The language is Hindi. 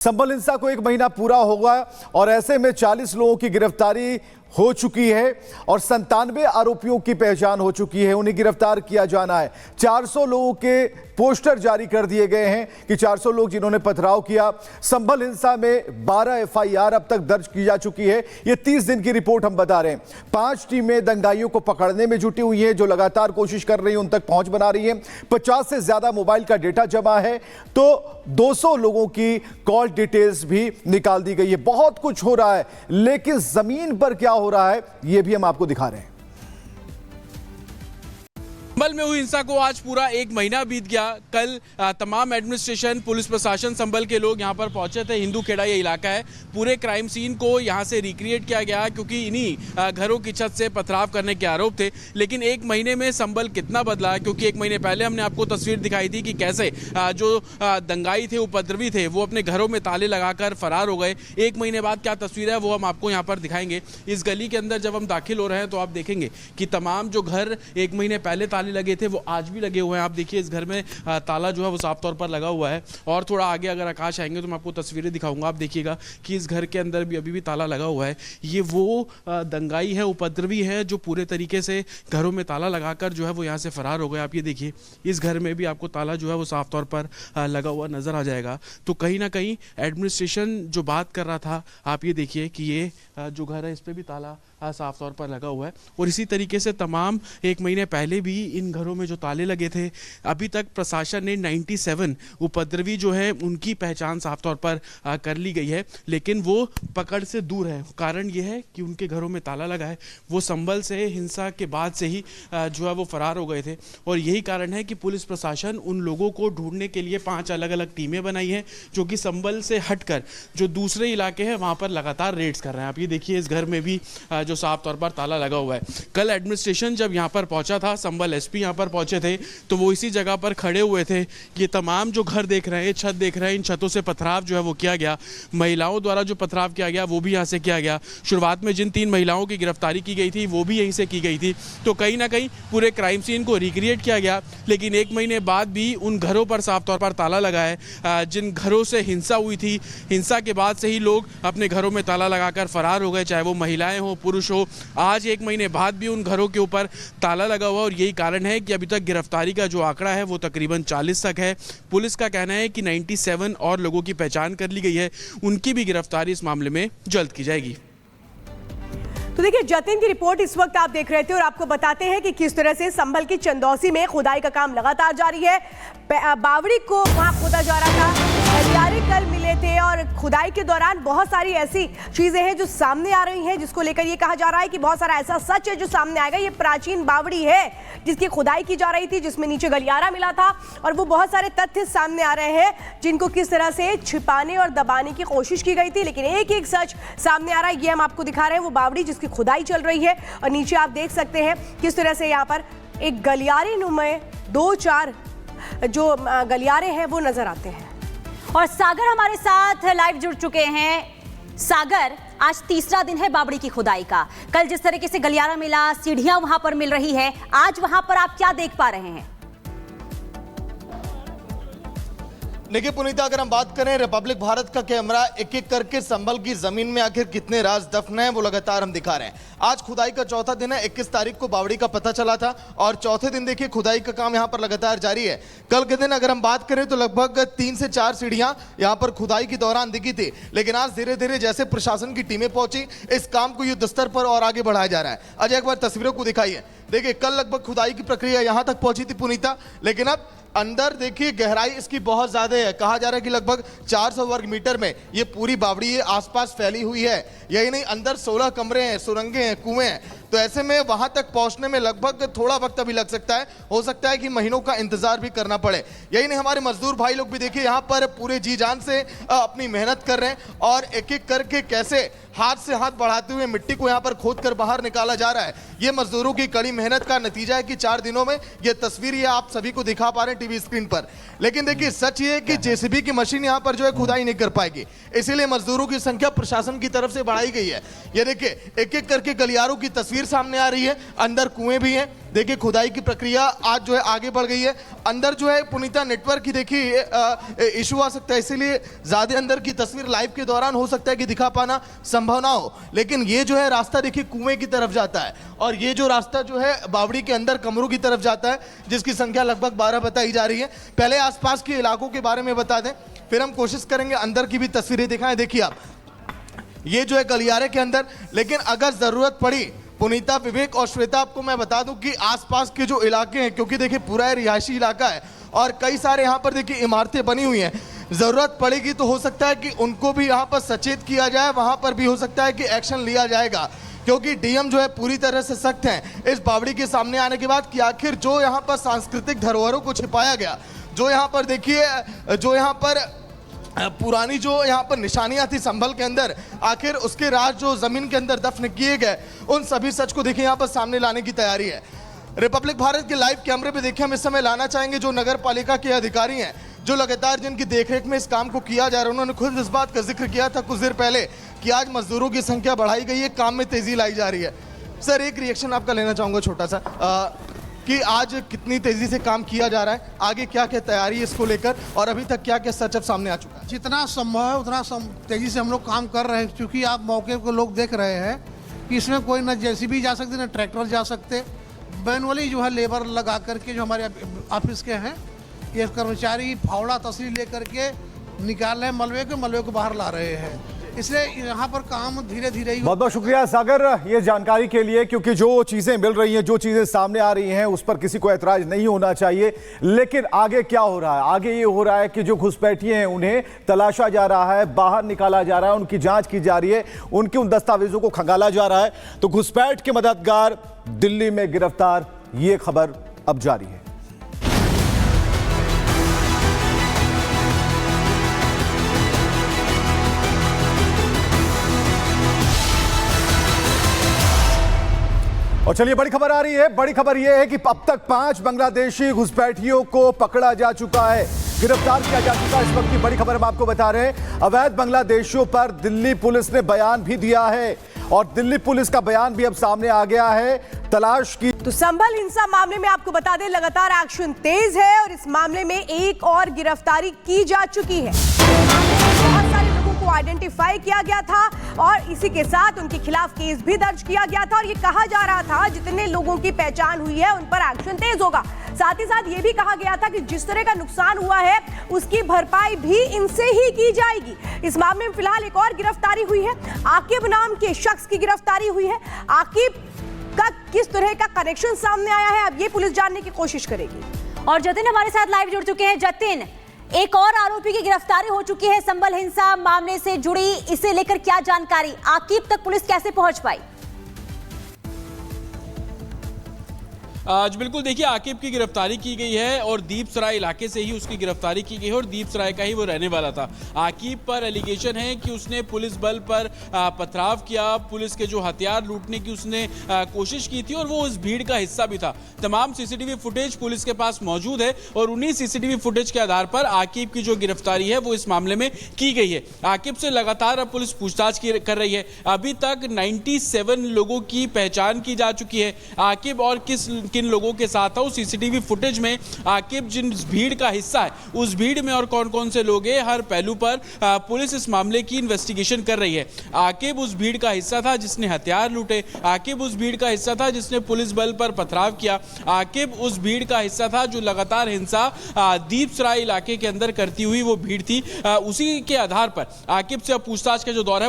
संबल हिंसा को 1 महीना पूरा होगा और ऐसे में 40 लोगों की गिरफ्तारी हो चुकी है और 97 आरोपियों की पहचान हो चुकी है। उन्हें गिरफ्तार किया जाना है। 400 लोगों के पोस्टर जारी कर दिए गए हैं कि 400 लोग जिन्होंने पथराव किया। संबल हिंसा में 12 एफआईआर अब तक दर्ज की जा चुकी है। ये 30 दिन की रिपोर्ट हम बता रहे हैं। 5 टीमें दंगाइयों को पकड़ने में जुटी हुई हैं, जो लगातार कोशिश कर रही हैं, उन तक पहुंच बना रही हैं। 50 से ज्यादा मोबाइल का डेटा जमा है, तो 200 लोगों की कॉल डिटेल्स भी निकाल दी गई है। बहुत कुछ हो रहा है, लेकिन जमीन पर क्या हो रहा है यह भी हम आपको दिखा रहे हैं। संभल में हुई हिंसा को आज पूरा 1 महीना बीत गया। कल तमाम एडमिनिस्ट्रेशन, पुलिस प्रशासन, संभल के लोग यहां पर पहुंचे थे। हिंदू खेड़ा ये इलाका है। पूरे क्राइम सीन को यहां से रिक्रिएट किया गया क्योंकि इन्हीं घरों की छत से पथराव करने के आरोप थे। लेकिन 1 महीने में संभल कितना बदला है, क्योंकि 1 महीने पहले हमने आपको तस्वीर दिखाई थी कि कैसे जो दंगाई थे, उपद्रवी थे, वो अपने घरों में ताले लगाकर फरार हो गए। 1 महीने बाद क्या तस्वीर है वो हम आपको यहाँ पर दिखाएंगे। इस गली के अंदर जब हम दाखिल हो रहे हैं तो आप देखेंगे कि तमाम जो घर 1 महीने पहले ताले लगे थे वो आज भी लगे हुए हैं। आप देखिए इस घर में ताला जो है वो साफ तौर पर लगा हुआ है। और थोड़ा आगे अगर आकाश आएंगे तो मैं आपको तस्वीरें दिखाऊंगा। आप देखिएगा कि इस घर के अंदर भी अभी भी ताला लगा हुआ है। ये वो दंगाई है, उपद्रवी है, जो पूरे तरीके से घरों में ताला लगाकर जो है वो यहाँ से फरार हो गए। आप ये देखिए इस घर में भी आपको ताला जो है वो साफ तौर पर लगा हुआ नजर आ जाएगा। तो कहीं ना कहीं एडमिनिस्ट्रेशन जो बात कर रहा था, आप ये देखिए कि ये जो घर है इस पर भी ताला साफ तौर पर लगा हुआ है। और इसी तरीके से तमाम 1 महीने पहले भी इन घरों में जो ताले लगे थे, अभी तक प्रशासन ने 97 उपद्रवी जो है उनकी पहचान साफ तौर पर कर ली गई है, लेकिन वो पकड़ से दूर है। कारण ये है कि उनके घरों में ताला लगा है। वो संभल से हिंसा के बाद से ही जो है वो फरार हो गए थे। और यही कारण है कि पुलिस प्रशासन उन लोगों को ढूंढने के लिए 5 अलग अलग टीमें बनाई हैं, जो कि संभल से हटकर जो दूसरे इलाके हैं वहाँ पर लगातार रेड्स कर रहे हैं। आप ये देखिए इस घर में भी जो साफ तौर पर ताला लगा हुआ है। कल एडमिनिस्ट्रेशन जब यहाँ पर पहुंचा था, संभल एसपी यहाँ पर पहुंचे थे, तो वो इसी जगह पर खड़े हुए थे। ये तमाम जो घर देख रहे हैं, छत देख रहे हैं, इन छतों से पथराव जो है वो किया गया। महिलाओं द्वारा जो पथराव किया गया वो भी यहाँ से किया गया। शुरुआत में जिन 3 महिलाओं की गिरफ्तारी की गई थी वो भी यहीं से की गई थी। तो कहीं ना कहीं पूरे क्राइम सीन को रिक्रिएट किया गया। लेकिन 1 महीने बाद भी उन घरों पर साफ तौर पर ताला लगा है। जिन घरों से हिंसा हुई थी, हिंसा के बाद से ही लोग अपने घरों में ताला लगाकर फरार हो गए, चाहे वो महिलाएं हो, पुरुष हो। आज 1 महीने बाद भी उन घरों के ऊपर ताला लगा हुआ। और यही कारण है कि अभी तक गिरफ्तारी का जो आंकड़ा है वो तकरीबन 40 तक है। पुलिस का कहना है कि 97 और लोगों की पहचान कर ली गई है। उनकी भी गिरफ्तारी इस मामले में जल्द की जाएगी। तो देखिए, जतिन की रिपोर्ट इस वक्त आप देख रहे थे और आपको बताते हैं कि किस तरह से संभल की चंदौसी में खुदाई का काम लगातार जारी है। बावड़ी को वहां खोदा जा रहा था, गलियारे कल मिले थे और खुदाई के दौरान बहुत सारी ऐसी चीजें हैं जो सामने आ रही हैं, जिसको लेकर ये कहा जा रहा है कि बहुत सारा ऐसा सच है जो सामने आएगा। ये प्राचीन बावड़ी है जिसकी खुदाई की जा रही थी, जिसमें नीचे गलियारा मिला था। और वो बहुत सारे तथ्य सामने आ रहे हैं जिनको किस तरह से छिपाने और दबाने की कोशिश की गई थी, लेकिन एक एक सच सामने आ रहा है। ये हम आपको दिखा रहे हैं वो बावड़ी जिसकी खुदाई चल रही है। और नीचे आप देख सकते हैं किस तरह से यहाँ पर एक गलियारे नुमा 2-4 जो गलियारे हैं वो नजर आते हैं। और सागर हमारे साथ लाइव जुड़ चुके हैं। सागर, आज तीसरा दिन है बावड़ी की खुदाई का। कल जिस तरीके से गलियारा मिला, सीढ़ियां वहां पर मिल रही है, आज वहां पर आप क्या देख पा रहे हैं? देखिए पुनीता, अगर हम बात करें रिपब्लिक भारत का कैमरा एक एक करके संभल की जमीन में आखिर कितने राज दफन हैं वो लगातार हम दिखा रहे हैं। आज खुदाई का चौथा दिन है। 21 तारीख को बावड़ी का पता चला था और चौथे दिन देखिए खुदाई का काम यहां पर लगातार जारी है। कल के दिन अगर हम बात करें तो लगभग 3 से 4 सीढ़ियां यहां पर खुदाई के दौरान दिखी थी, लेकिन आज धीरे धीरे जैसे प्रशासन की टीमें पहुंची, इस काम को युद्ध स्तर पर और आगे बढ़ाया जा रहा है। अजय एक बार तस्वीरों को दिखाइए। देखिए कल लगभग खुदाई की प्रक्रिया यहां तक पहुंची थी पुनीता, लेकिन अब अंदर देखिए गहराई इसकी बहुत ज्यादा है। कहा जा रहा है कि लगभग 400 वर्ग मीटर में ये पूरी बावड़ी आसपास फैली हुई है। यही नहीं, अंदर 16 कमरे हैं, सुरंगें हैं, कुएं हैं। तो ऐसे में वहां तक पहुंचने में लगभग थोड़ा वक्त अभी लग सकता है। हो सकता है कि महीनों का इंतजार भी करना पड़े। यही नहीं, हमारे मजदूर भाई लोग भी देखिए यहाँ पर पूरे जी जान से अपनी मेहनत कर रहे हैं और एक एक करके कैसे हाथ से हाथ बढ़ाते हुए मिट्टी को यहाँ पर खोद कर बाहर निकाला जा रहा है। ये मजदूरों की कड़ी मेहनत का नतीजा है कि 4 दिनों में ये तस्वीर ये आप सभी को दिखा पा रहे हैं टीवी स्क्रीन पर। लेकिन देखिए सच ये है कि जेसीबी की मशीन यहाँ पर जो है खुदाई नहीं कर पाएगी, इसीलिए मजदूरों की संख्या प्रशासन की तरफ से बढ़ाई गई है। ये देखिए एक एक करके गलियारों की तस्वीर तस्वीर सामने आ रही है। अंदर कुएं भी हैं। देखिए खुदाई की प्रक्रिया आज जो है आगे बढ़ गई है। अंदर जो है पुनीता नेटवर्क की देखिए इशू आ सकता है, इसीलिए ज्यादा अंदर की तस्वीर लाइव के दौरान हो सकता है कि दिखा पाना संभव ना हो। लेकिन ये जो है रास्ता देखिए कुएं की तरफ जाता है और ये जो रास्ता जो है बावड़ी के अंदर कमरों की तरफ जाता है, जिसकी संख्या लगभग 12 बताई जा रही है। पहले आसपास के इलाकों के बारे में बता दें, फिर हम कोशिश करेंगे अंदर की भी तस्वीरें दिखाएं। देखिए आप, ये जो है गलियारे के अंदर, लेकिन अगर जरूरत पड़ी पुनीता, विवेक और श्वेता, आपको मैं बता दूं कि आसपास के जो इलाके हैं, क्योंकि देखिए पूरा रिहायशी इलाका है और कई सारे यहाँ पर देखिए इमारतें बनी हुई हैं, जरूरत पड़ेगी तो हो सकता है कि उनको भी यहाँ पर सचेत किया जाए, वहां पर भी हो सकता है कि एक्शन लिया जाएगा, क्योंकि डीएम जो है पूरी तरह से सख्त हैं इस बावड़ी के सामने आने के बाद कि आखिर जो यहाँ पर सांस्कृतिक धरोहरों को छिपाया गया, जो यहाँ पर देखिए, जो यहाँ पर पुरानी जो यहाँ पर निशानियां थी संभल के अंदर, आखिर उसके राज जो जमीन के अंदर दफन किए गए, उन सभी सच को देखिए यहाँ पर सामने लाने की तैयारी है। रिपब्लिक भारत के लाइव कैमरे पे देखिए हम इस समय लाना चाहेंगे जो नगर पालिका के अधिकारी हैं, जो लगातार जिनकी देखरेख में इस काम को किया जा रहा है। उन्होंने खुद इस बात का जिक्र किया था कुछ देर पहले कि आज मजदूरों की संख्या बढ़ाई गई है, काम में तेजी लाई जा रही है। सर, एक रिएक्शन आपका लेना चाहूंगा छोटा सा, कि आज कितनी तेजी से काम किया जा रहा है, आगे क्या क्या तैयारी है इसको लेकर, और अभी तक क्या क्या सच अब सामने आ चुका है? जितना संभव है उतना तेजी से हम लोग काम कर रहे हैं, क्योंकि आप मौके को लोग देख रहे हैं कि इसमें कोई न जेसीबी जा सकते, न ट्रैक्टर जा सकते। मैनुअली जो है लेबर लगा करके जो हमारे ऑफिस के हैं ये कर्मचारी फावड़ा तस्वीर लेकर के निकाल रहे हैं, मलबे को बाहर ला रहे हैं, इसलिए यहाँ पर काम धीरे धीरे ही। बहुत बहुत शुक्रिया सागर ये जानकारी के लिए, क्योंकि जो चीजें मिल रही हैं, जो चीजें सामने आ रही हैं, उस पर किसी को ऐतराज नहीं होना चाहिए। लेकिन आगे क्या हो रहा है? आगे ये हो रहा है कि जो घुसपैठिए हैं उन्हें तलाशा जा रहा है, बाहर निकाला जा रहा है, उनकी जांच की जा रही है, उनके उन दस्तावेजों को खंगाला जा रहा है। तो घुसपैठ के मददगार दिल्ली में गिरफ्तार, ये खबर अब जारी है। और चलिए बड़ी खबर आ रही है। बड़ी खबर यह है कि अब तक 5 बांग्लादेशी घुसपैठियों को पकड़ा जा चुका है, गिरफ्तार किया जा चुका है। इस वक्त की बड़ी खबर हम आपको बता रहे हैं। अवैध बांग्लादेशियों पर दिल्ली पुलिस ने बयान भी दिया है और दिल्ली पुलिस का बयान भी अब सामने आ गया है। तलाश की तो संभल हिंसा मामले में आपको बता दें लगातार एक्शन तेज है और इस मामले में एक और गिरफ्तारी की जा चुकी है। बहुत सारे लोगों को आइडेंटिफाई किया गया था और इसी के साथ उनके खिलाफ केस भी दर्ज किया गया था और ये कहा जा रहा था जितने लोगों की पहचान हुई है उन पर एक्शन तेज होगा। साथ ही साथ ये भी कहा गया था कि जिस तरह का नुकसान हुआ है उसकी भरपाई भी इनसे ही की जाएगी। इस मामले में फिलहाल एक और गिरफ्तारी हुई है। आकिब नाम के शख्स की गिरफ्तारी हुई है। आकिब का किस तरह का कनेक्शन सामने आया है अब ये पुलिस जानने की कोशिश करेगी। और जतिन हमारे साथ लाइव जुड़ चुके हैं। जतिन, एक और आरोपी की गिरफ्तारी हो चुकी है संभल हिंसा मामले से जुड़ी, इसे लेकर क्या जानकारी? आकिब तक पुलिस कैसे पहुंच पाई? आज बिल्कुल देखिए आकिब की गिरफ्तारी की गई है और दीपसराय इलाके से ही उसकी गिरफ्तारी की गई है और दीपसराय का ही वो रहने वाला था। आकिब पर एलिगेशन है कि उसने पुलिस बल पर पथराव किया, पुलिस के जो हथियार लूटने की उसने कोशिश की थी और वो उस भीड़ का हिस्सा भी था। तमाम सीसीटीवी फुटेज पुलिस के पास मौजूद है और उन्हीं सीसीटीवी फुटेज के आधार पर आकिब की जो गिरफ्तारी है वो इस मामले में की गई है। आकिब से लगातार अब पुलिस पूछताछ कर रही है। अभी तक 97 लोगों की पहचान की जा चुकी है। आकिब और किन लोगों के साथ था उस सीसीटीवी फुटेज में, आकिब जिन भीड़ का हिस्सा है उस भीड़ में और कौन कौन से लोग हैं, हर पहलू पर पुलिस इस मामले की इन्वेस्टिगेशन कर रही है। आकिब उस भीड़ का हिस्सा था जिसने हथियार लूटे, आकिब उस भीड़ का हिस्सा था जिसने पुलिस बल पर पथराव किया, आकिब उस भीड़ का हिस्सा था जो लगातार हिंसा दीपसराय इलाके के अंदर करती हुई वो भीड़ थी। उसी के आधार पर आकिब से अब पूछताछ का जो दौर है वो